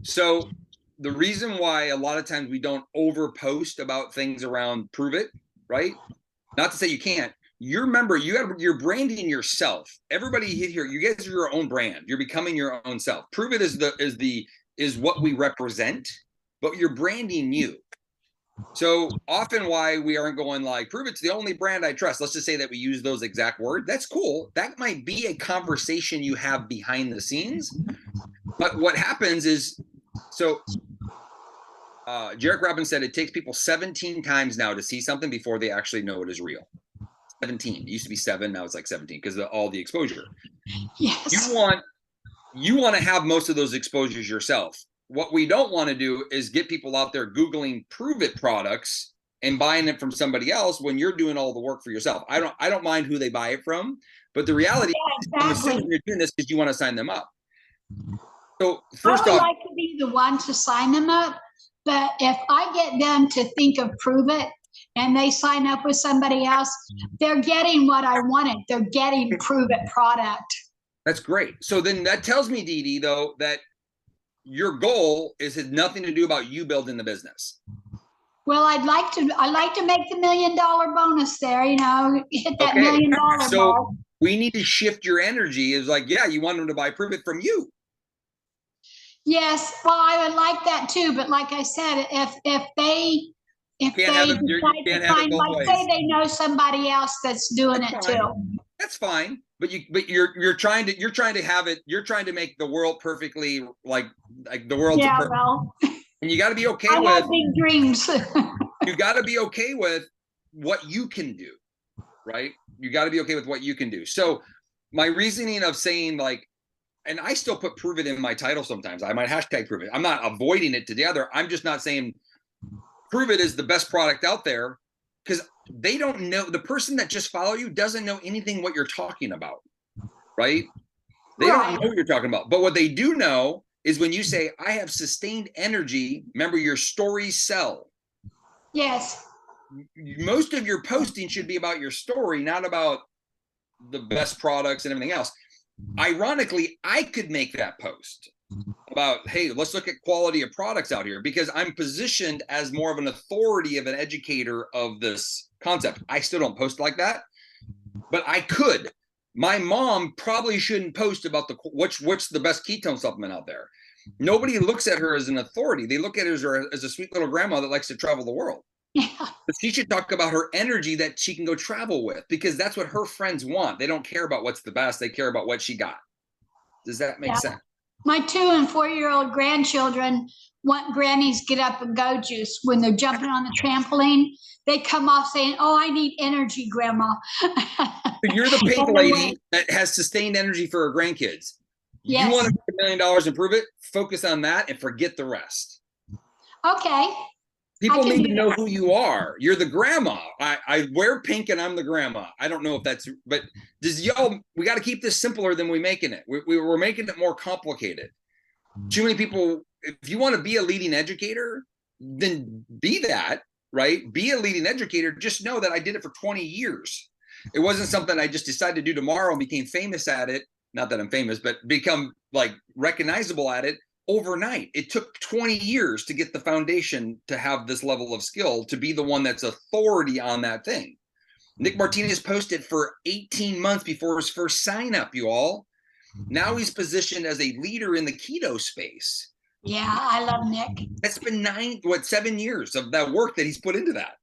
So the reason why a lot of times we don't overpost about things around Prove It, right? Not to say you can't. You're branding yourself. Everybody here, you guys are your own brand. You're becoming your own self. Prove It is what we represent, but you're branding you. So often why we aren't going like, Prove It's the only brand I trust. Let's just say that we use those exact words. That's cool. That might be a conversation you have behind the scenes. But what happens is, so Jarek Robbins said it takes people 17 times now to see something before they actually know it is real. 17. It used to be 7, now it's like 17 because of all the exposure. Yes. You want to have most of those exposures yourself. What we don't want to do is get people out there Googling Prove It products and buying it from somebody else when you're doing all the work for yourself. I don't mind who they buy it from, but the reality is I'm assuming you're doing this because you want to sign them up. So first I would off, like to be the one to sign them up, but if I get them to think of Prove It and they sign up with somebody else, they're getting what I wanted. They're getting Prove It product. That's great. So then that tells me, Dee Dee, though, that your goal has nothing to do about you building the business. Well, I'd like to make the $1 million bonus there, hit that $1 million mark. We need to shift your energy. Is like, yeah, you want them to buy Prove It from you. Yes, well, I would like that too. But like I said, if they decide to find, like say they know somebody else that's doing it too. That's fine. But you're trying to have it. You're trying to make the world perfectly like the world's perfect. Well, and you got to be okay I with have big dreams. You got to be okay with what you can do, right? You got to be okay with what you can do. So my reasoning of saying like, and I still put Prove It in my title sometimes. I might hashtag Prove It. I'm not avoiding it together. I'm just not saying Prove It is the best product out there because they don't know. The person that just follow you doesn't know anything what you're talking about, right? They don't know what you're talking about. But what they do know is when you say, I have sustained energy, remember your stories sell. Yes. Most of your posting should be about your story, not about the best products and everything else. Ironically, I could make that post about, hey, let's look at quality of products out here because I'm positioned as more of an authority of an educator of this concept. I still don't post like that, but I could. My mom probably shouldn't post about what's the best ketone supplement out there. Nobody looks at her as an authority. They look at her as a sweet little grandma that likes to travel the world. Yeah. But she should talk about her energy that she can go travel with because that's what her friends want. They don't care about what's the best. They care about what she got. Does that make sense? My 2 and 4-year-old grandchildren want Granny's get up and go juice when they're jumping on the trampoline. They come off saying, "Oh, I need energy, Grandma." You're the pink On the way. lady that has sustained energy for her grandkids. You Yes. want to make $1 million and prove it? Focus on that and forget the rest. Okay. People can need do to know who you are. You're the grandma. I wear pink and I'm the grandma. I don't know if that's, but we got to keep this simpler than we're making it. We're making it more complicated. Too many people, if you want to be a leading educator, then be that, right? Be a leading educator. Just know that I did it for 20 years. It wasn't something I just decided to do tomorrow and became famous at it. Not that I'm famous, but become like recognizable at it overnight. It took 20 years to get the foundation to have this level of skill, to be the one that's authority on that thing. Nick Martinez posted for 18 months before his first sign up, you all. Now he's positioned as a leader in the keto space. Yeah, I love Nick. That's been 7 years of that work that he's put into that.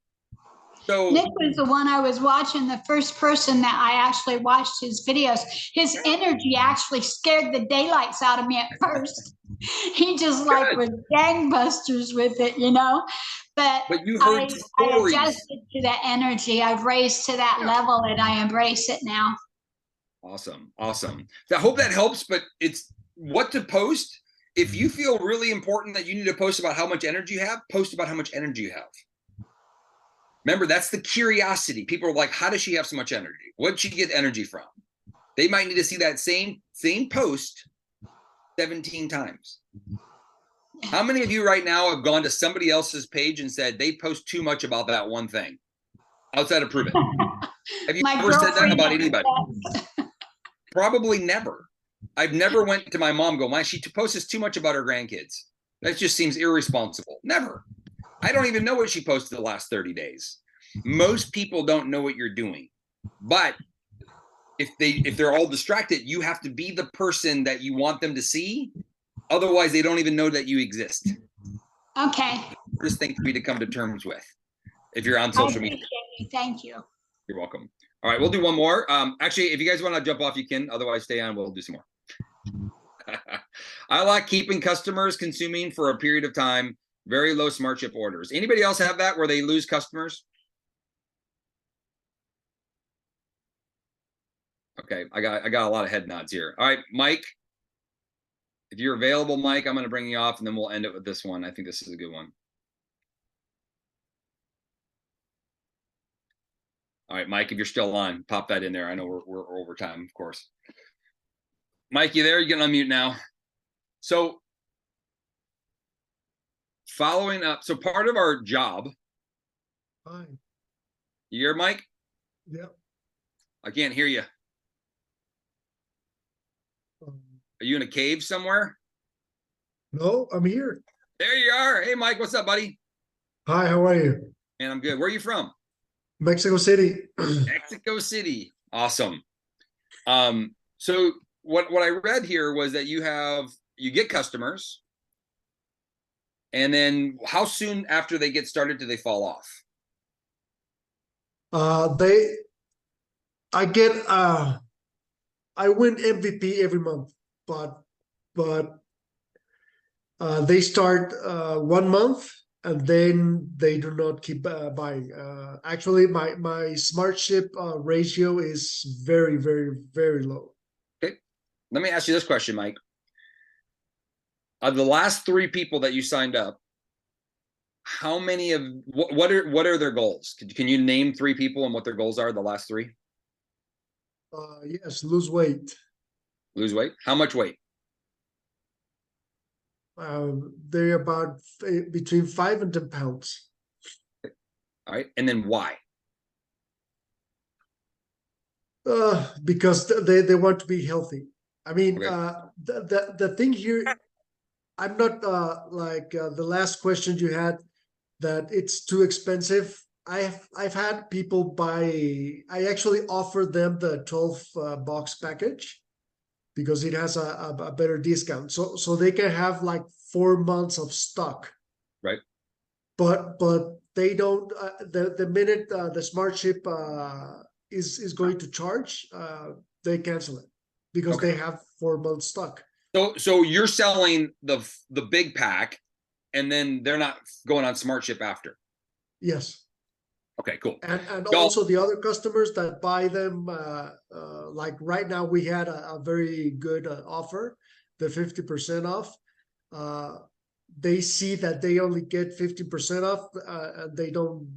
So Nick was the one I was watching, the first person that I actually watched his videos. His energy actually scared the daylights out of me at first. He just like was gangbusters with it, you know. But you heard I stories. adjusted to that energy. I've raised to that level and I embrace it now. Awesome. Awesome. I hope that helps, but it's what to post. If you feel really important that you need to post about how much energy you have, post about how much energy you have. Remember, that's the curiosity. People are like, how does she have so much energy? What'd she get energy from? They might need to see that same post 17 times. How many of you right now have gone to somebody else's page and said they post too much about that one thing? Outside of Prove It. Have you ever said that about anybody? Probably never. I've never went to my mom and go, she posts too much about her grandkids. That just seems irresponsible. Never. I don't even know what she posted the last 30 days. Most people don't know what you're doing. But if they're all distracted, you have to be the person that you want them to see. Otherwise, they don't even know that you exist. Okay. First thing for me to come to terms with if you're on social media. Thank you. You're welcome. All right, we'll do one more. Actually, if you guys want to jump off, you can. Otherwise, stay on. We'll do some more. I like keeping customers consuming for a period of time. Very low smart chip orders. Anybody else have that where they lose customers? Okay, I got a lot of head nods here. All right, Mike. If you're available, Mike, I'm going to bring you off, and then we'll end it with this one. I think this is a good one. All right, Mike, if you're still on, pop that in there. I know we're over time, of course. Mike, you there? You can unmute now. So following up, so part of our job. Hi. You hear, Mike? Yep. I can't hear you. Are you in a cave somewhere? No, I'm here. There you are. Hey, Mike, what's up, buddy? Hi, how are you? Man, I'm good. Where are you from? Mexico City. Mexico City. Awesome. So what I read here was that you get customers, and then how soon after they get started do they fall off? I win MVP every month, but they start 1 month and then they do not keep buying. Actually, my smart ship ratio is very, very, very low. Okay. Let me ask you this question, Mike. Of the last 3 people that you signed up, how many of what are their goals? Can you name 3 people and what their goals are? The last 3. Yes, lose weight. Lose weight. How much weight? They're about between 5 and 10 pounds. All right, and then why? Because they want to be healthy. I mean, Okay. The thing here, I'm not like the last question you had, that it's too expensive. I've had people buy. I actually offered them the 12 box package because it has a better discount, so they can have like 4 months of stock. Right. But they don't. The minute the smart ship is going to charge, they cancel it because Okay. they have 4 months stock. So you're selling the big pack, and then they're not going on Smart Ship after. Yes. Okay, cool. And Y'all, also the other customers that buy them, like right now we had a very good offer, the 50% off. They see that they only get 50% off, and they don't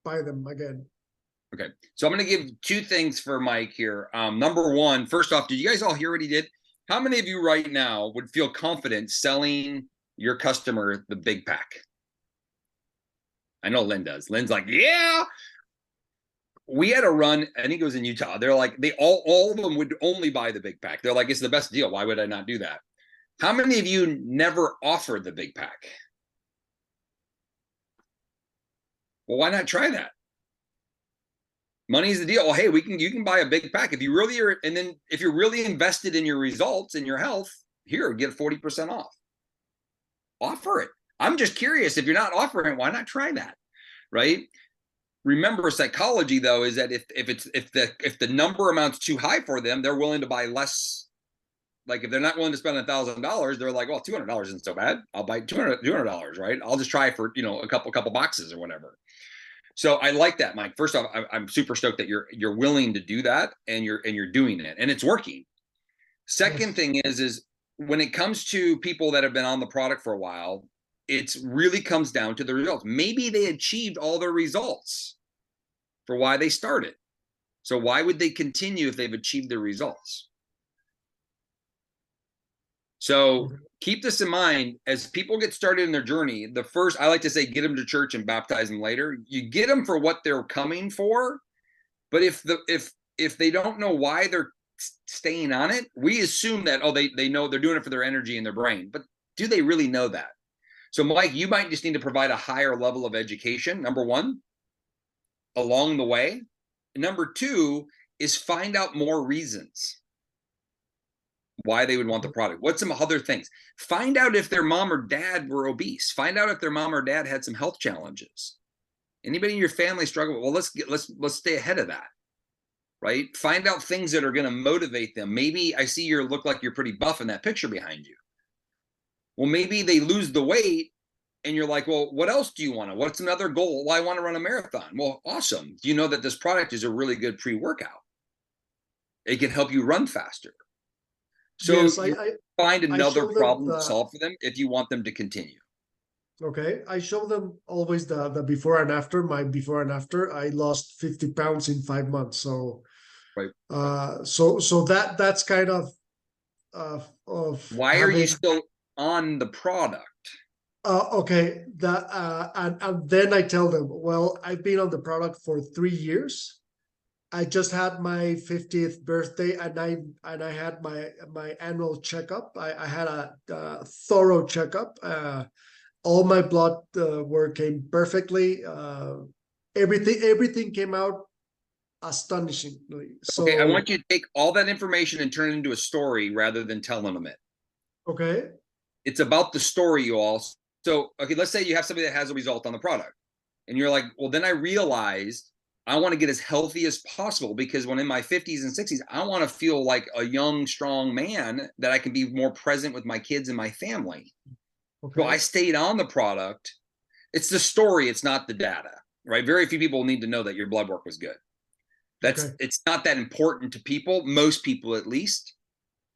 buy them again. okay, so I'm going to give two things for Mike here. Number one, first off, did you guys all hear what he did? How many of you right now would feel confident selling your customer the big pack? I know Lynn does. Lynn's like, yeah. We had a run, I think it was in Utah. They're like, they all of them would only buy the big pack. They're like, it's the best deal. Why would I not do that? How many of you never offered the big pack? Well, why not try that? Money's the deal. Oh, hey, you can buy a big pack if you really are, and then if you're really invested in your results and your health, here, get 40% off. Offer it. I'm just curious, if you're not offering it, why not try that? Right? Remember, psychology though is that if the number amount's too high for them, they're willing to buy less. Like if they're not willing to spend $1,000, they're like, well, $200 isn't so bad. I'll buy $200, right? I'll just try for a couple boxes or whatever. So I like that, Mike. First off, I'm super stoked that you're willing to do that, and you're doing it, and it's working. Second Yes. thing is when it comes to people that have been on the product for a while, it really comes down to the results. Maybe they achieved all their results for why they started. So why would they continue if they've achieved their results? So keep this in mind as people get started in their journey. The first, I like to say, get them to church and baptize them later. You get them for what they're coming for, but if they don't know why they're staying on it, we assume that they know they're doing it for their energy and their brain. But do they really know that? So Mike, you might just need to provide a higher level of education, number one, along the way. Number two is find out more reasons why they would want the product. What's some other things? Find out if their mom or dad were obese. Find out if their mom or dad had some health challenges. Anybody in your family struggle? Well, let's stay ahead of that, right? Find out things that are going to motivate them. Maybe I see you look like you're pretty buff in that picture behind you. Well, maybe they lose the weight and you're like, well, what else do you want? What's another goal? Well, I want to run a marathon. Well, awesome. Do you know that this product is a really good pre-workout? It can help you run faster. So Yes, you find I another show them problem to solve for them if you want them to continue. okay. I show them always the before and after. My before and after, I lost 50 pounds in 5 months. So Right. so that's kind of Why are you having still on the product? okay, that and then I tell them, well, I've been on the product for 3 years. I just had my 50th birthday, and I had my annual checkup. I had a thorough checkup. All my blood work came perfectly. Everything came out astonishingly. Okay, I So want you to take all that information and turn it into a story rather than telling them it. okay, It's about the story, you all. So, okay, let's say you have somebody that has a result on the product, and you're like, well, then I realized I want to get as healthy as possible because when in my 50s and 60s, I want to feel like a young, strong man that I can be more present with my kids and my family. So I okay, stayed on the product. It's the story, it's not the data, right? Very few people need to know that your blood work was good. okay, It's not that important to people, most people at least,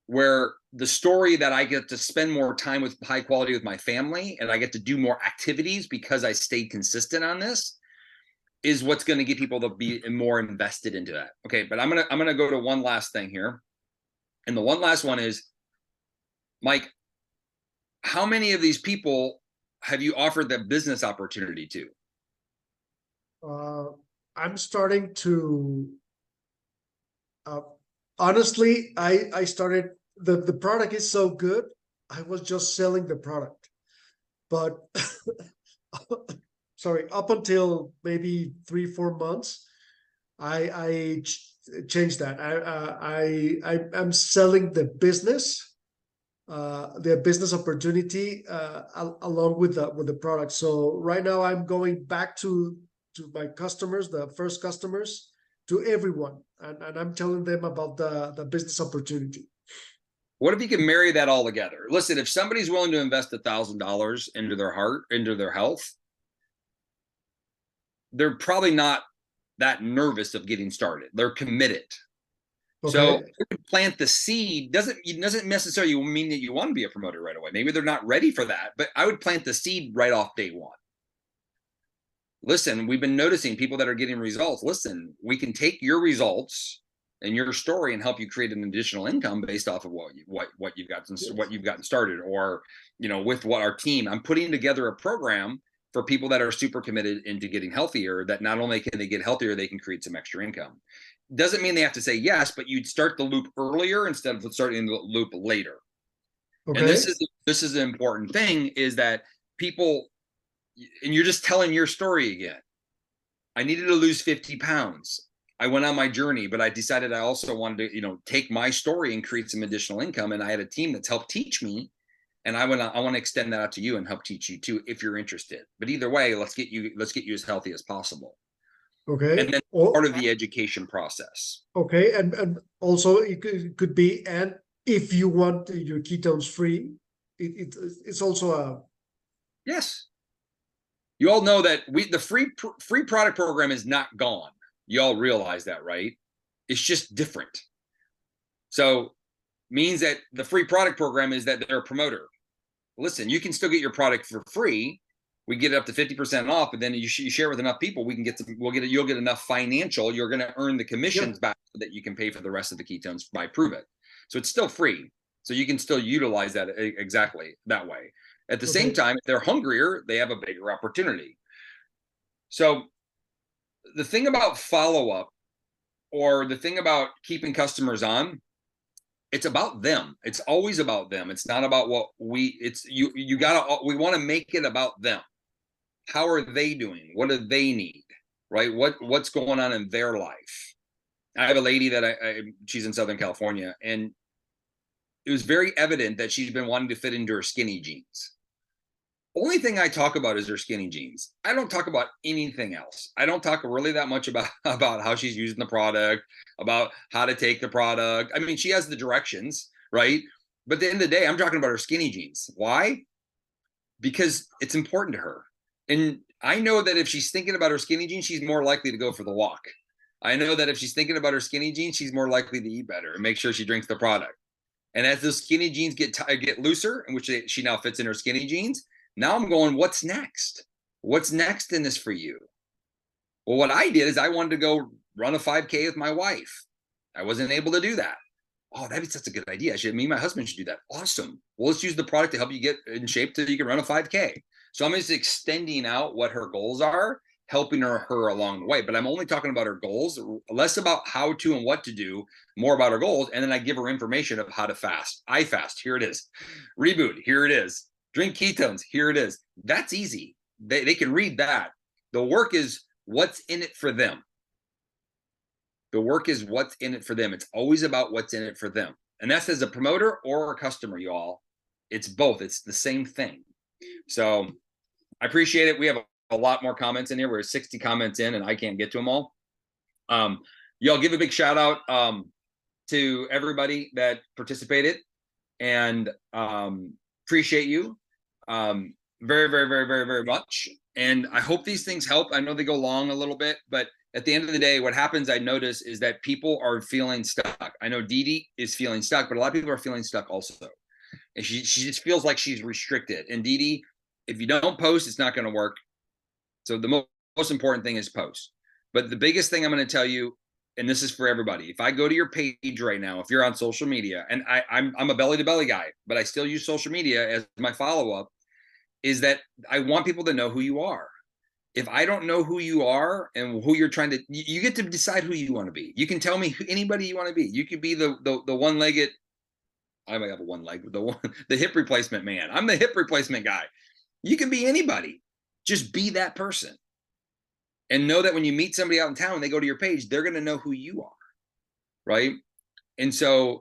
where the story that I get to spend more time with high quality with my family and I get to do more activities because I stayed consistent on this is what's going to get people to be more invested into that. Okay, but I'm gonna go to one last thing here. And the one last one is, Mike, how many of these people have you offered the business opportunity to? uh, I'm starting to uh, honestly, I started the product is so good. I was just selling the product, but sorry, up until maybe 3 4 months, I changed that. I'm selling the business opportunity along with the product. So right now I'm going back to my customers, the first customers, to everyone, and I'm telling them about the business opportunity. What if you can marry that all together? Listen, if somebody's willing to invest $1,000 into their heart, into their health, they're probably not that nervous of getting started. They're committed. Okay. So plant the seed doesn't necessarily mean that you want to be a promoter right away. Maybe they're not ready for that, but I would plant the seed right off day one. Listen, we've been noticing people that are getting results. Listen, we can take your results and your story and help you create an additional income based off of what you've gotten started, or with what our team. I'm putting together a program for people that are super committed into getting healthier, that not only can they get healthier, they can create some extra income. Doesn't mean they have to say yes, but you'd start the loop earlier instead of starting the loop later. Okay. And this is an important thing, is that people, and you're just telling your story again. I needed to lose 50 pounds. I went on my journey, but I decided I also wanted to, take my story and create some additional income. And I had a team that's helped teach me. And I want to extend that out to you and help teach you too, if you're interested. But either way, let's get you as healthy as possible. Okay. And then part of the education process. Okay. And also it could be, and if you want your ketones free, it's also a. Yes. You all know that the free product program is not gone. You all realize that, right? It's just different. So means that the free product program is that they're a promoter. Listen, you can still get your product for free. We get it up to 50% off, but then you share with enough people, you'll get enough financial. You're going to earn the commissions back so that you can pay for the rest of the ketones by Prove It. So it's still free. So you can still utilize that exactly that way. At the same time, if they're hungrier, they have a bigger opportunity. So the thing about follow-up, or the thing about keeping customers on, it's about them. It's always about them. It's not about what we want to make it about them. How are they doing? What do they need? Right? What's going on in their life? I have a lady that she's in Southern California, and it was very evident that she's been wanting to fit into her skinny jeans. Only thing I talk about is her skinny jeans. I don't talk about anything else. I don't talk really that much about how she's using the product, about how to take the product. I mean, she has the directions, right? But at the end of the day, I'm talking about her skinny jeans. Why? Because it's important to her. And I know that if she's thinking about her skinny jeans, she's more likely to go for the walk. I know that if she's thinking about her skinny jeans, she's more likely to eat better and make sure she drinks the product. And as those skinny jeans get looser, in which she now fits in her skinny jeans, now I'm going, what's next? What's next in this for you? Well, what I did is I wanted to go run a 5K with my wife. I wasn't able to do that. Oh, that's a good idea. Me and my husband should do that. Awesome. Well, let's use the product to help you get in shape so you can run a 5K. So I'm just extending out what her goals are, helping her along the way. But I'm only talking about her goals, less about how to and what to do, more about her goals. And then I give her information of how to fast. I fast. Here it is. Reboot. Here it is. Drink ketones. Here it is. That's easy. They can read that. The work is what's in it for them. The work is what's in it for them. It's always about what's in it for them. And that's as a promoter or a customer, y'all. It's both. It's the same thing. So I appreciate it. We have a lot more comments in here. We're 60 comments in, and I can't get to them all. Y'all give a big shout out to everybody that participated, and appreciate you very, very, very, very, very much. And I hope these things help. I know they go long a little bit, but at the end of the day, what happens, I notice, is that people are feeling stuck. I know Dee Dee is feeling stuck, but a lot of people are feeling stuck also. And she just feels like she's restricted. And Dee Dee, if you don't post, it's not going to work. So the most important thing is post. But the biggest thing I'm going to tell you, and this is for everybody, if I go to your page right now, if you're on social media, and I'm a belly to belly guy, but I still use social media as my follow-up, is that I want people to know who you are. If I don't know who you are and who you're trying to, you get to decide who you want to be. You can tell me anybody you want to be. You could be the one-legged, I might have a one leg, the hip replacement man. I'm the hip replacement guy. You can be anybody. Just be that person. And know that when you meet somebody out in town and they go to your page, they're going to know who you are. Right. And so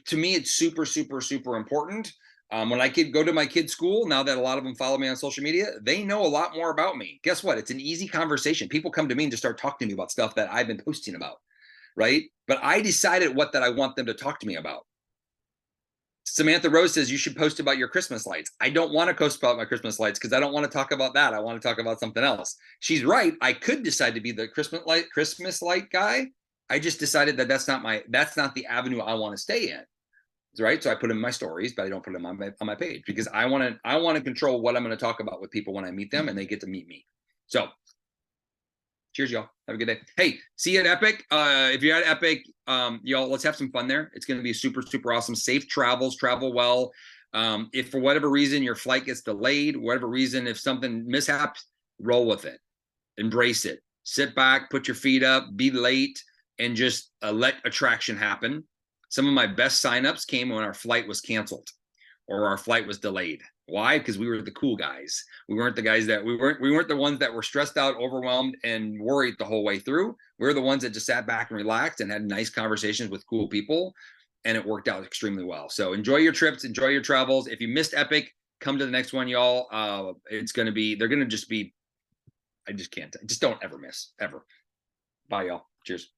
to me, it's super, super, super important. When I go to my kids' school, now that a lot of them follow me on social media, they know a lot more about me. Guess what? It's an easy conversation. People come to me and just start talking to me about stuff that I've been posting about. Right. But I decided what that I want them to talk to me about. Samantha Rose says you should post about your Christmas lights. I don't want to post about my Christmas lights because I don't want to talk about that. I want to talk about something else. She's right. I could decide to be the Christmas light guy. I just decided that that's not the avenue I want to stay in. Right. So I put them in my stories, but I don't put them on my page because I want to control what I'm going to talk about with people when I meet them and they get to meet me. So cheers, y'all. Have a good day. Hey, see you at Epic. If you're at Epic, y'all, let's have some fun there. It's going to be super, super awesome. Safe travels, travel well. If for whatever reason your flight gets delayed, whatever reason, if something mishaps, roll with it. Embrace it. Sit back, put your feet up, be late, and just let attraction happen. Some of my best signups came when our flight was canceled or our flight was delayed. Why? Because we were the cool guys. We weren't the guys that we weren't the ones that were stressed out, overwhelmed, and worried the whole way through. We were the ones that just sat back and relaxed and had nice conversations with cool people, and it worked out extremely well. So enjoy your trips, enjoy your travels. If you missed Epic, come to the next one, y'all. They're gonna just be. I just can't. Just don't ever miss ever. Bye, y'all. Cheers.